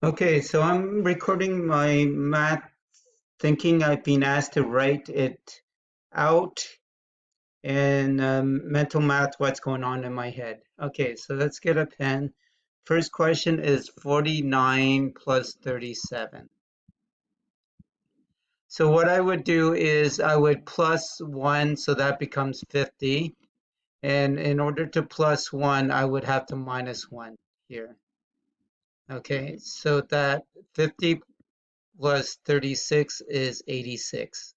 Okay, so I'm recording my math thinking. I've been asked to write it out in mental math, what's going on in my head. Okay, so let's get a pen. First question is 49 plus 37. So what I would do is I would plus 1, so that becomes 50. And in order to plus 1, I would have to minus 1 here. Okay, so that 50 plus 36 is 86.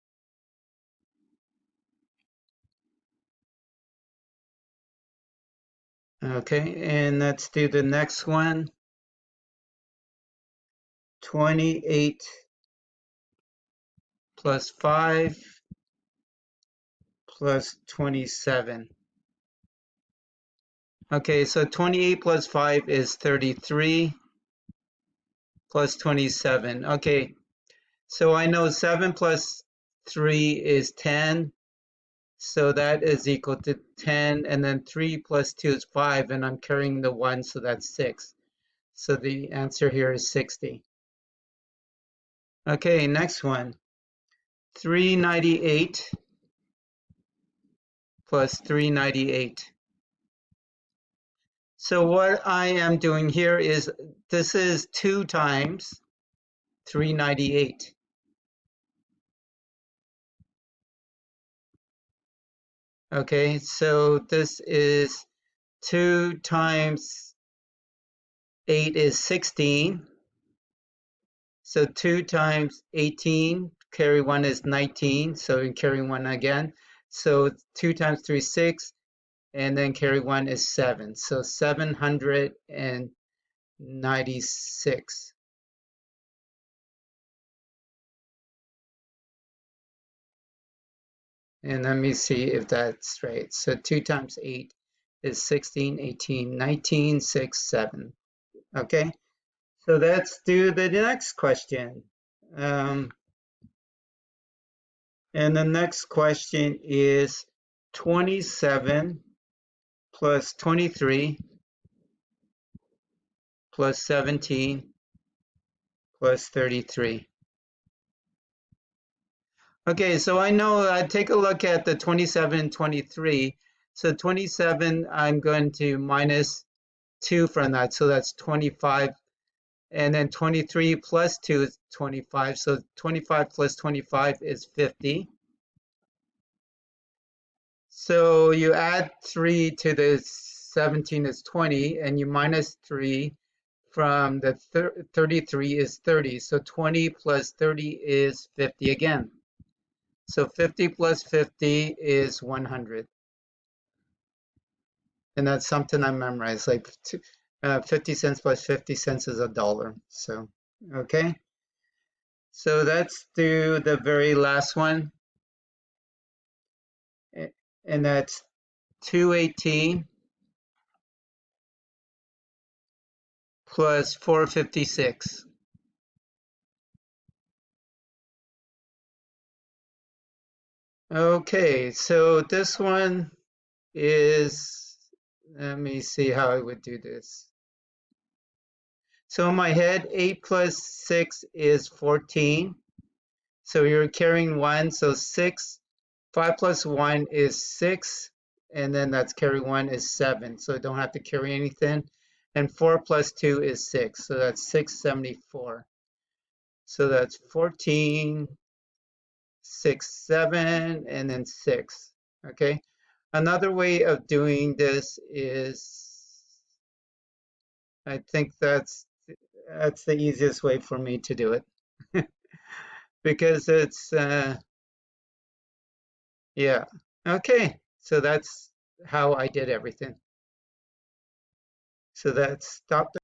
Okay, and let's do the next one. 28 plus 5 plus 27. Okay, so 28 plus 5 is 33 plus 27. Okay, so I know 7 plus 3 is 10. So that is equal to 10, and then 3 plus 2 is 5, and I'm carrying the 1, so that's 6. So the answer here is 60. Okay, next one. 398 plus 398. So what I am doing here is, this is 2 times 398. Okay, so this is 2 times 8 is 16. So 2 times 18, carry 1 is 19, so you carry 1 again. So 2 times 3 is 6, and then carry 1 is 7. So 796. And let me see if that's right. So 2 times 8 is 16, 18, 19, 6, 7. Okay, so let's do the next question. And the next question is 27 plus 23 plus 17 plus 33. Okay, so I know, take a look at the 27 and 23. So 27, I'm going to minus 2 from that, so that's 25. And then 23 plus 2 is 25, so 25 plus 25 is 50. So you add 3 to the 17 is 20, and you minus 3 from the 33 is 30. So 20 plus 30 is 50 again. So 50 plus 50 is 100. And that's something I memorized, like 50 cents plus 50 cents is $1. So, okay. So let's do the very last one. And that's 218 plus 456. Okay, so this one is, let me see how I would do this. So in my head, 8 plus 6 is 14. So you're carrying 1, so 6. 5 plus 1 is 6, and then that's carry 1 is 7, so I don't have to carry anything. And 4 plus 2 is 6, so that's 674. So that's 14, 6, 7, and then 6. Okay. Another way of doing this is, I think that's the easiest way for me to do it because it's yeah. Okay. So that's how I did everything. So that's stop.